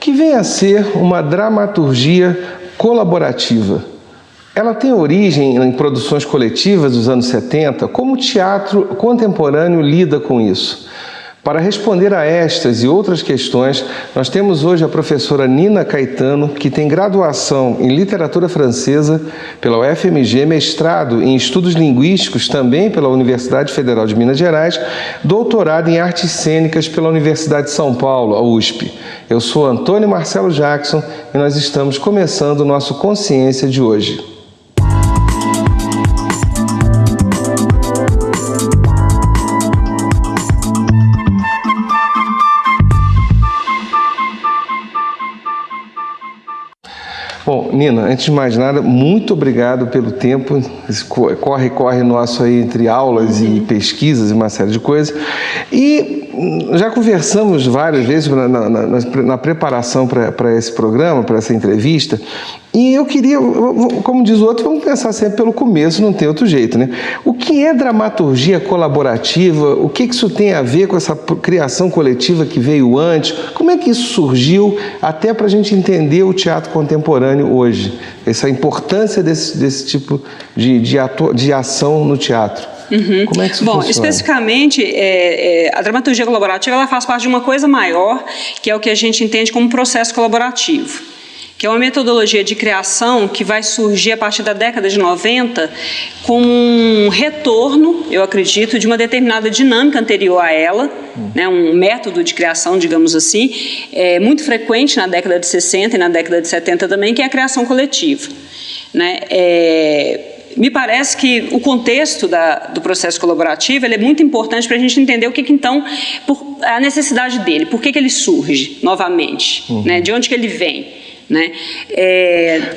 que vem a ser uma dramaturgia colaborativa? Ela tem origem em produções coletivas dos anos 70? Como o teatro contemporâneo lida com isso? Para responder a estas e outras questões, nós temos hoje a professora Nina Caetano, que tem graduação em literatura francesa pela UFMG, mestrado em estudos linguísticos também pela Universidade Federal de Minas Gerais, doutorado em artes cênicas pela Universidade de São Paulo, a USP. Eu sou Antônio Marcelo Jackson e nós estamos começando o nosso Consciência de hoje. Bom, Nina, antes de mais nada, muito obrigado pelo tempo, esse corre nosso aí entre aulas e pesquisas e uma série de coisas. E já conversamos várias vezes na preparação para esse programa, para essa entrevista, e eu queria, como diz o outro, vamos pensar sempre pelo começo, não tem outro jeito, né? O que é dramaturgia colaborativa? O que isso tem a ver com essa criação coletiva que veio antes? Como é que isso surgiu até para a gente entender o teatro contemporâneo hoje? Essa importância desse tipo de ação no teatro. Como é que isso funciona? Especificamente, a dramaturgia colaborativa ela faz parte de uma coisa maior, que é o que a gente entende como processo colaborativo, que é uma metodologia de criação que vai surgir a partir da década de 90 como um retorno, eu acredito, de uma determinada dinâmica anterior a ela, né, um método de criação, digamos assim, muito frequente na década de 60 e na década de 70 também, que é a criação coletiva, né? Me parece que o contexto do processo colaborativo ele é muito importante para a gente entender o que então, a necessidade dele, por que ele surge novamente, né, de onde que ele vem. Né?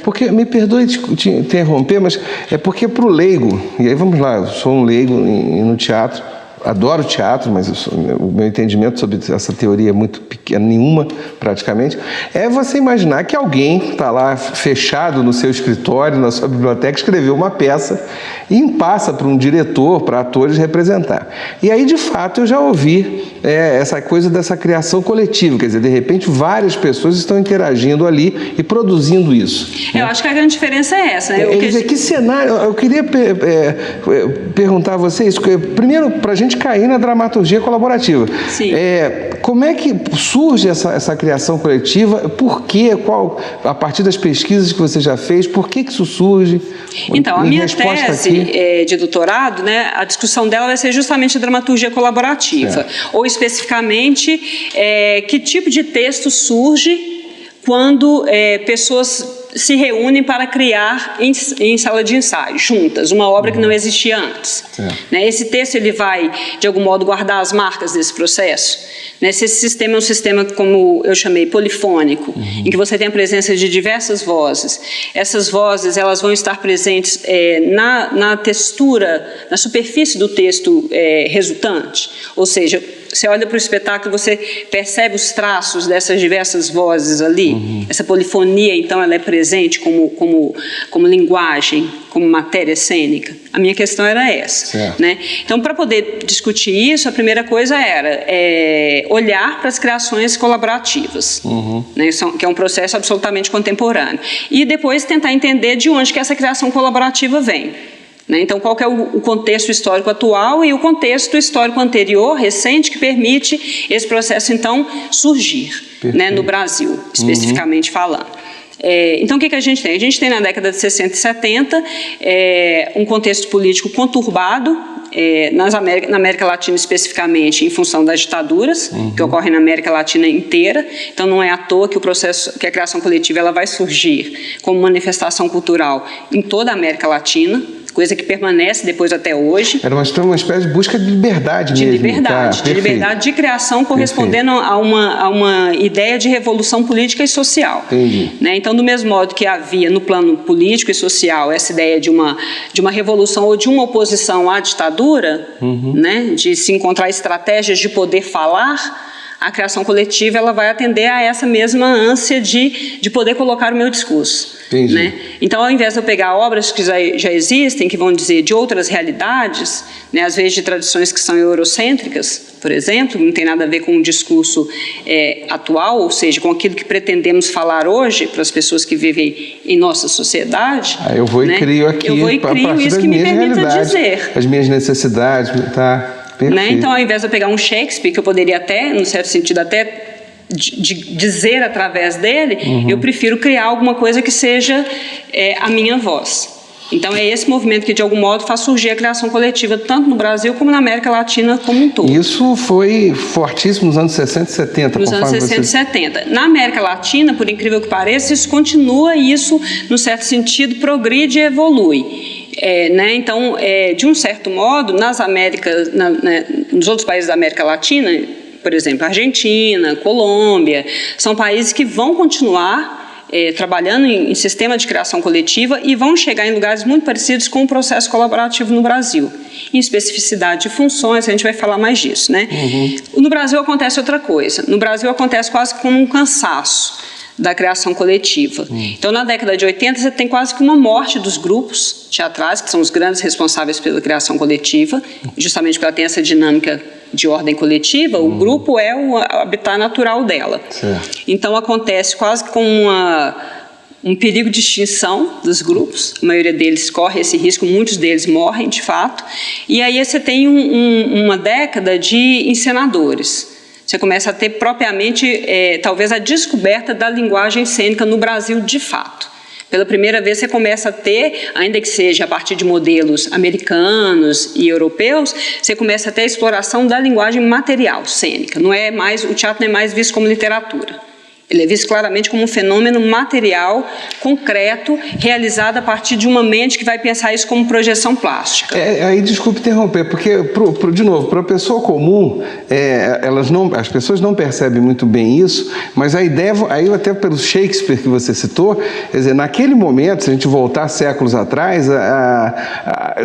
Porque, me perdoe te interromper, mas é porque para o leigo, e aí vamos lá, eu sou um leigo no teatro, adoro teatro, mas o meu entendimento sobre essa teoria é muito pequena, nenhuma praticamente, é você imaginar que alguém está lá fechado no seu escritório, na sua biblioteca, escreveu uma peça e passa para um diretor, para atores representar. E aí, de fato, eu já ouvi essa coisa dessa criação coletiva, quer dizer, de repente várias pessoas estão interagindo ali e produzindo isso. Eu acho que a grande diferença é essa. Né? Quer dizer, que cenário, eu queria perguntar a vocês, primeiro, para a gente cair na dramaturgia colaborativa. Sim. Como é que surge essa criação coletiva? Por quê? A partir das pesquisas que você já fez, por que isso surge? Então, a minha tese de doutorado, né, a discussão dela vai ser justamente a dramaturgia colaborativa. Ou especificamente, que tipo de texto surge quando pessoas se reúnem para criar em sala de ensaio, juntas, uma obra que não existia antes. Né? Esse texto ele vai, de algum modo, guardar as marcas desse processo. Né? Esse sistema é um sistema, como eu chamei, polifônico, em que você tem a presença de diversas vozes. Essas vozes elas vão estar presentes na textura, na superfície do texto resultante, ou seja, você olha para o espetáculo, você percebe os traços dessas diversas vozes ali. Essa polifonia, então, ela é presente como linguagem, como matéria cênica. A minha questão era essa. Né? Então, para poder discutir isso, a primeira coisa era olhar para as criações colaborativas, né? Que é um processo absolutamente contemporâneo. E depois tentar entender de onde que essa criação colaborativa vem. Então, qual que é o contexto histórico atual e o contexto histórico anterior, recente, que permite esse processo, então, surgir, né, no Brasil, especificamente falando. Então, o que a gente tem? A gente tem, na década de 60 e 70, um contexto político conturbado, na América Latina especificamente, em função das ditaduras, que ocorrem na América Latina inteira. Então, não é à toa que que a criação coletiva ela vai surgir como manifestação cultural em toda a América Latina, coisa que permanece depois até hoje. Era uma espécie de busca de liberdade mesmo. De liberdade de criação correspondendo a uma ideia de revolução política e social. Né? Então, do mesmo modo que havia no plano político e social essa ideia de uma revolução ou de uma oposição à ditadura, né? De se encontrar estratégias de poder falar, a criação coletiva ela vai atender a essa mesma ânsia de poder colocar o meu discurso. Entendi. Né? Então, ao invés de eu pegar obras que já existem, que vão dizer de outras realidades, né, às vezes de tradições que são eurocêntricas, por exemplo, não tem nada a ver com o discurso atual, ou seja, com aquilo que pretendemos falar hoje para as pessoas que vivem em nossa sociedade. Eu vou e crio aqui, eu vou e crio isso que me permita dizer. As minhas necessidades, tá? Perfeito. Né? Então, ao invés de eu pegar um Shakespeare, que eu poderia até, num certo sentido, até de dizer através dele, eu prefiro criar alguma coisa que seja a minha voz. Então, é esse movimento que, de algum modo, faz surgir a criação coletiva, tanto no Brasil como na América Latina como um todo. Isso foi fortíssimo nos anos 60 e 70. Nos anos 60 e 70. Na América Latina, por incrível que pareça, isso continua, e isso, no certo sentido, progride e evolui. Né? Então, de um certo modo, nas Américas, nos outros países da América Latina, por exemplo, Argentina, Colômbia, são países que vão continuar trabalhando em sistema de criação coletiva e vão chegar em lugares muito parecidos com o processo colaborativo no Brasil, em especificidade de funções, a gente vai falar mais disso, né? No Brasil acontece outra coisa. No Brasil acontece quase como um cansaço da criação coletiva. Então, na década de 80, você tem quase que uma morte dos grupos teatrais, que são os grandes responsáveis pela criação coletiva, justamente porque ela tem essa dinâmica de ordem coletiva, o grupo é o habitat natural dela. Certo. Então, acontece quase como um perigo de extinção dos grupos, a maioria deles corre esse risco, muitos deles morrem, de fato, e aí você tem uma década de encenadores. Você começa a ter propriamente, talvez, a descoberta da linguagem cênica no Brasil, de fato. Pela primeira vez, você começa a ter, ainda que seja a partir de modelos americanos e europeus, você começa a ter a exploração da linguagem material cênica. O teatro não é mais visto como literatura. Ele é visto claramente como um fenômeno material, concreto, realizado a partir de uma mente que vai pensar isso como projeção plástica. Aí, desculpe interromper, porque, de novo, para a pessoa comum, as pessoas não percebem muito bem isso, mas a ideia, aí até pelo Shakespeare que você citou, quer dizer, naquele momento, se a gente voltar séculos atrás,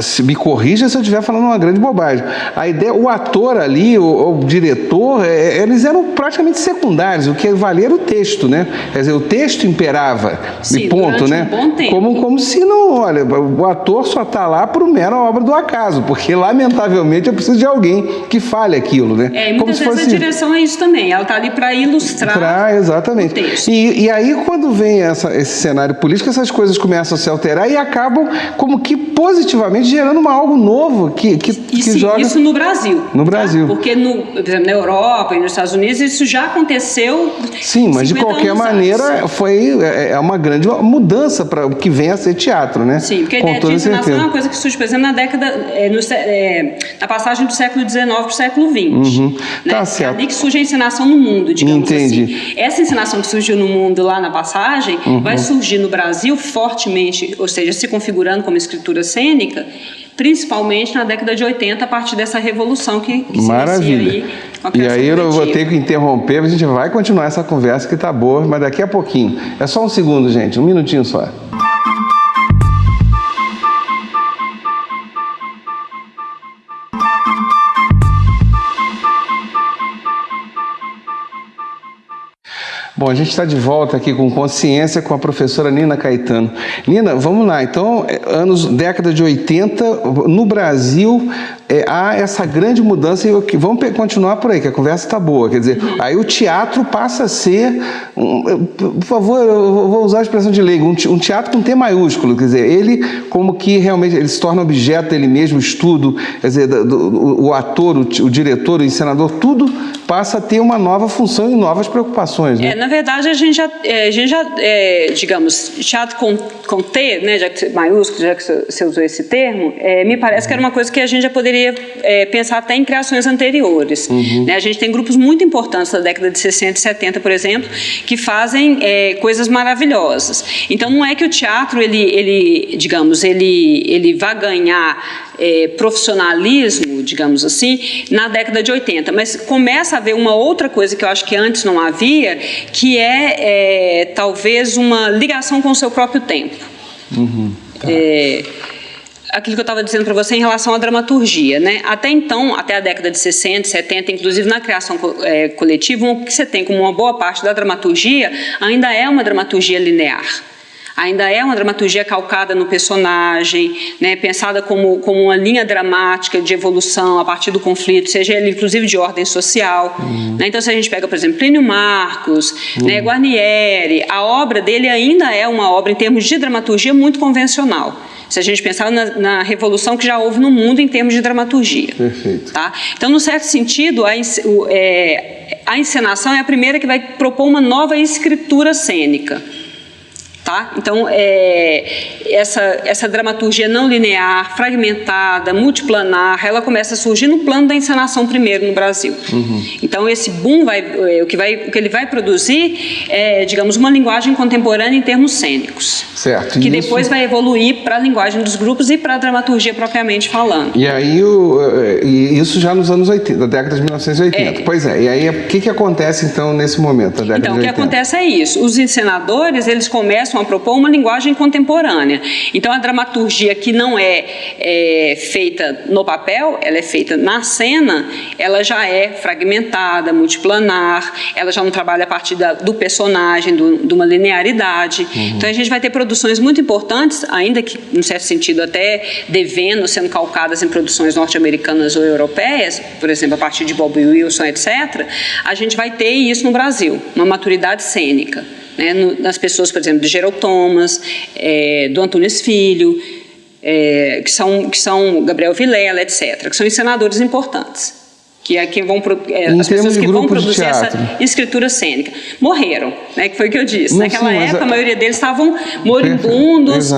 se me corrija se eu estiver falando uma grande bobagem, a ideia, o ator ali, o diretor, eles eram praticamente secundários, o que valia era o texto, né? Quer dizer, o texto imperava, sim, ponto, né? Um bom tempo. Como se não, olha, o ator só está lá por mera obra do acaso, porque lamentavelmente eu preciso de alguém que fale aquilo, né? E muitas vezes a direção é isso também, ela está ali para ilustrar exatamente. O texto. E aí, quando vem esse cenário político, essas coisas começam a se alterar e acabam como que positivamente gerando algo novo que joga... Isso no Brasil. No Brasil. Porque, por exemplo, na Europa e nos Estados Unidos, isso já aconteceu. Sim, mas de qualquer maneira é uma grande mudança para o que vem a ser teatro, né? Sim, porque a ideia de encenação é uma coisa que surge, por exemplo, na década, na passagem do século XIX para o século XX. Né? Tá certo. É ali que surge a encenação no mundo, digamos assim. Essa encenação que surgiu no mundo lá na passagem vai surgir no Brasil fortemente, ou seja, se configurando como escritura cênica, principalmente na década de 80, a partir dessa revolução que se inicia aí com a criação coletiva. E aí eu vou ter que interromper, a gente vai continuar essa conversa que está boa, mas daqui a pouquinho. É só um segundo, gente, um minutinho só. Bom, a gente está de volta aqui com Consciência com a professora Nina Caetano. Nina, vamos lá. Então, década de 80, no Brasil, há essa grande mudança e vamos continuar por aí, que a conversa está boa. Quer dizer, aí o teatro passa a ser, por favor, eu vou usar a expressão de leigo, um teatro com T maiúsculo. Quer dizer, ele como que realmente ele se torna objeto dele mesmo, estudo, quer dizer, o ator, o diretor, o encenador, tudo passa a ter uma nova função e novas preocupações, né? Na verdade, a gente já digamos, teatro com T, né, já que maiúsculo, já que você usou esse termo, me parece que era uma coisa que a gente já poderia pensar até em criações anteriores. Né? A gente tem grupos muito importantes da década de 60 e 70, por exemplo, que fazem coisas maravilhosas. Então, não é que o teatro, ele vá ganhar profissionalismo, digamos assim, na década de 80, mas começa a haver uma outra coisa que eu acho que antes não havia, que talvez uma ligação com o seu próprio tempo. Tá. Aquilo que eu estava dizendo para você em relação à dramaturgia, né? Até então, até a década de 60, 70, inclusive na criação coletiva, o que você tem como uma boa parte da dramaturgia ainda é uma dramaturgia linear. Ainda é uma dramaturgia calcada no personagem, né, pensada como uma linha dramática de evolução a partir do conflito, seja ele inclusive de ordem social. Né? Então, se a gente pega, por exemplo, Plínio Marcos, né, Guarnieri, a obra dele ainda é uma obra, em termos de dramaturgia, muito convencional. Se a gente pensar na revolução que já houve no mundo em termos de dramaturgia. Perfeito. Tá? Então, num certo sentido, a encenação é a primeira que vai propor uma nova escritura cênica. Tá? Então, essa dramaturgia não linear, fragmentada, multiplanar, ela começa a surgir no plano da encenação primeiro no Brasil. Então, esse boom, o que ele vai produzir é, digamos, uma linguagem contemporânea em termos cênicos. Certo. Que depois vai evoluir para a linguagem dos grupos e para a dramaturgia propriamente falando. E aí, isso já nos anos 80, da década de 1980. Pois é, e aí o que acontece então nesse momento, da década de 80? Então, o que acontece é isso. Os encenadores, eles começam a propor uma linguagem contemporânea. Então, a dramaturgia que não é feita no papel, ela é feita na cena, ela já é fragmentada, multiplanar, ela já não trabalha a partir do personagem, de uma linearidade. Então, a gente vai ter produções muito importantes, ainda que, num certo sentido, até devendo, sendo calcadas em produções norte-americanas ou europeias, por exemplo, a partir de Bob Wilson, etc., a gente vai ter isso no Brasil, uma maturidade cênica. Né, nas pessoas, por exemplo, do Gerald Thomas, do Antunes Filho, que são Gabriel Vilela, etc., que são encenadores importantes, que é quem vão as pessoas que vão produzir essa escritura cênica. Morreram, né, que foi o que eu disse. Naquela época, a maioria deles estavam moribundos,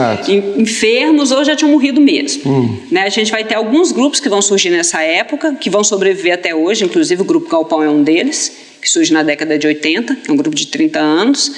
enfermos, ou já tinham morrido mesmo. Né, a gente vai ter alguns grupos que vão surgir nessa época, que vão sobreviver até hoje, inclusive o Grupo Galpão é um deles, que surge na década de 80, é um grupo de 30 anos.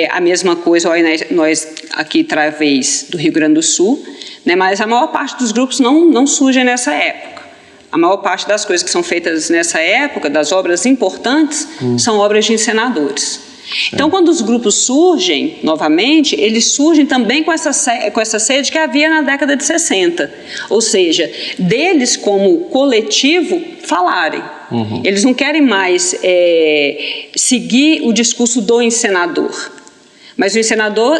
A mesma coisa, nós aqui, Travês, do Rio Grande do Sul, né, mas a maior parte dos grupos não surgem nessa época. A maior parte das coisas que são feitas nessa época, das obras importantes, são obras de encenadores. Então, quando os grupos surgem, novamente, eles surgem também com essa sede que havia na década de 60. Ou seja, deles como coletivo falarem. Eles não querem mais seguir o discurso do encenador. Mas o encenador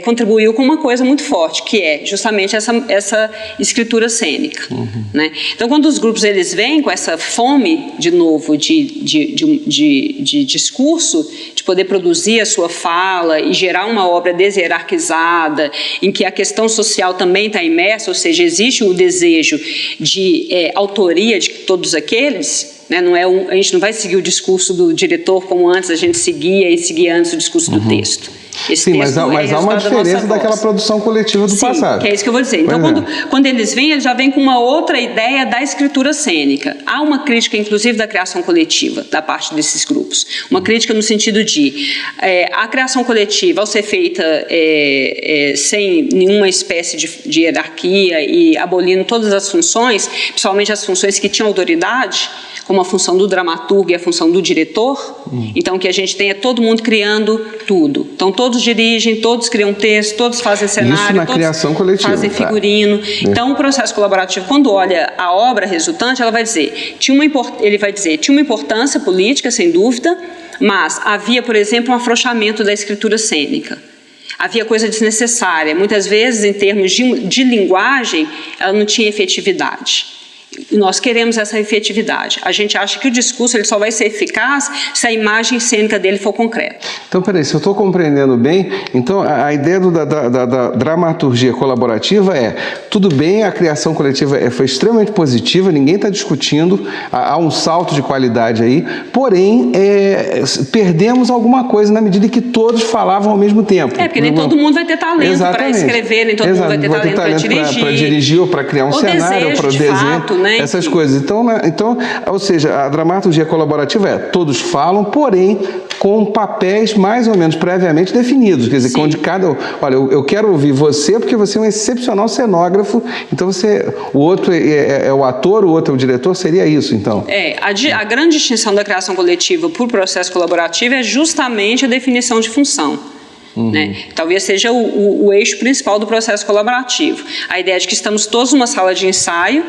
contribuiu com uma coisa muito forte, que é justamente essa escritura cênica. Né? Então, quando os grupos eles vêm com essa fome, de novo, de discurso, de poder produzir a sua fala e gerar uma obra deshierarquizada, em que a questão social também está imersa, ou seja, existe o desejo de autoria de todos aqueles. Né? A gente não vai seguir o discurso do diretor como antes a gente seguia antes o discurso do texto. Sim, mas há uma diferença daquela produção coletiva do passado. Que é isso que eu vou dizer. Então, quando eles vêm, eles já vêm com uma outra ideia da escritura cênica. Há uma crítica, inclusive, da criação coletiva, da parte desses grupos. Uma crítica no sentido de a criação coletiva, ao ser feita sem nenhuma espécie de hierarquia e abolindo todas as funções, principalmente as funções que tinham autoridade, como a função do dramaturgo e a função do diretor. Então, o que a gente tem é todo mundo criando tudo. Então, todos dirigem, todos criam texto, todos fazem cenário, isso na criação coletiva, fazem figurino. Então, o processo colaborativo, quando olha a obra resultante, ele vai dizer, tinha uma importância política, sem dúvida, mas havia, por exemplo, um afrouxamento da escritura cênica. Havia coisa desnecessária. Muitas vezes, em termos de linguagem, ela não tinha efetividade. E nós queremos essa efetividade. A gente acha que o discurso ele só vai ser eficaz se a imagem cênica dele for concreta. Então, peraí, se eu estou compreendendo bem, então a ideia da dramaturgia colaborativa tudo bem, a criação coletiva foi extremamente positiva, ninguém está discutindo, há um salto de qualidade aí, porém, perdemos alguma coisa na medida que todos falavam ao mesmo tempo. Porque nem todo mundo vai ter talento para escrever, nem todo mundo vai ter talento para dirigir ou para criar um cenário, ou para o desenho. Né? Essas coisas. Então, ou seja, a dramaturgia colaborativa todos falam, porém com papéis mais ou menos previamente definidos. Quer dizer, onde olha, eu quero ouvir você porque você é um excepcional cenógrafo, então o outro é o ator, o outro é o diretor, seria isso, então? A grande distinção da criação coletiva por processo colaborativo é justamente a definição de função. Né? Talvez seja o eixo principal do processo colaborativo. A ideia de que estamos todos numa sala de ensaio,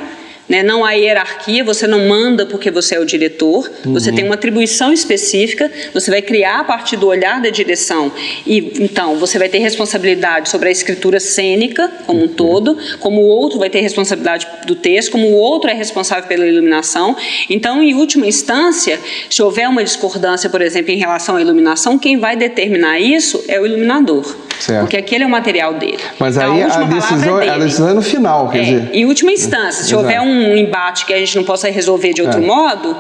né? Não há hierarquia, você não manda porque você é o diretor, você tem uma atribuição específica, você vai criar a partir do olhar da direção e então você vai ter responsabilidade sobre a escritura cênica como um todo, como o outro vai ter responsabilidade do texto, como o outro é responsável pela iluminação. Então, em última instância, se houver uma discordância, por exemplo, em relação à iluminação, quem vai determinar isso é o iluminador. Certo. Porque aquele é o material dele. Mas então, aí a decisão é no final, quer dizer. Em última instância, se houver um embate que a gente não possa resolver de outro modo,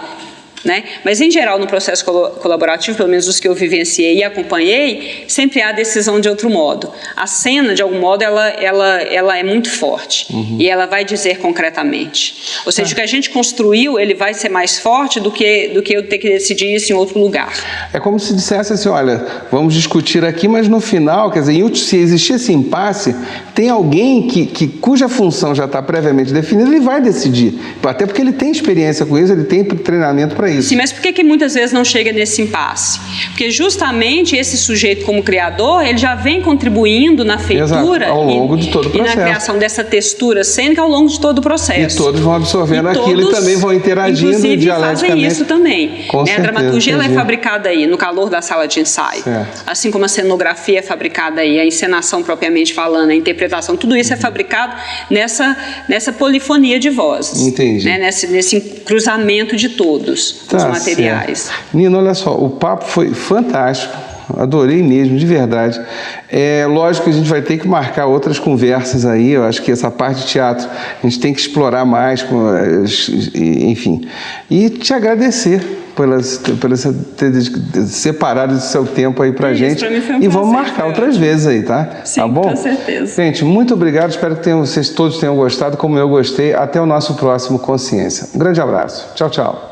né? Mas, em geral, no processo colaborativo, pelo menos os que eu vivenciei e acompanhei, sempre há decisão de outro modo. A cena, de algum modo, ela é muito forte e ela vai dizer concretamente. Ou seja, o que a gente construiu, ele vai ser mais forte do que eu ter que decidir isso em outro lugar. É como se dissesse assim, olha, vamos discutir aqui, mas no final, quer dizer, se existir esse impasse, tem alguém cuja função já está previamente definida, ele vai decidir. Até porque ele tem experiência com isso, ele tem treinamento para isso. Sim, mas por que muitas vezes não chega nesse impasse? Porque justamente esse sujeito como criador, ele já vem contribuindo na feitura ao longo de todo o processo. E na criação dessa textura cênica ao longo de todo o processo. E todos vão absorvendo aquilo e também vão interagindo dialeticamente. Fazem isso também. Com certeza, a dramaturgia ela é fabricada aí, no calor da sala de ensaio. Certo. Assim como a cenografia é fabricada aí, a encenação propriamente falando, a interpretação, tudo isso é fabricado nessa polifonia de vozes. Entendi. Né? Nesse cruzamento de todos. Os materiais. Certo. Nina, olha só, o papo foi fantástico, adorei mesmo, de verdade. É lógico que a gente vai ter que marcar outras conversas aí, eu acho que essa parte de teatro a gente tem que explorar mais, enfim. E te agradecer por ter separado esse seu tempo aí pra gente. Pra mim foi um e vamos marcar outras vezes aí, tá? Sim, tá bom? Com certeza. Gente, muito obrigado, espero que vocês todos tenham gostado, como eu gostei. Até o nosso próximo Consciência. Um grande abraço. Tchau, tchau.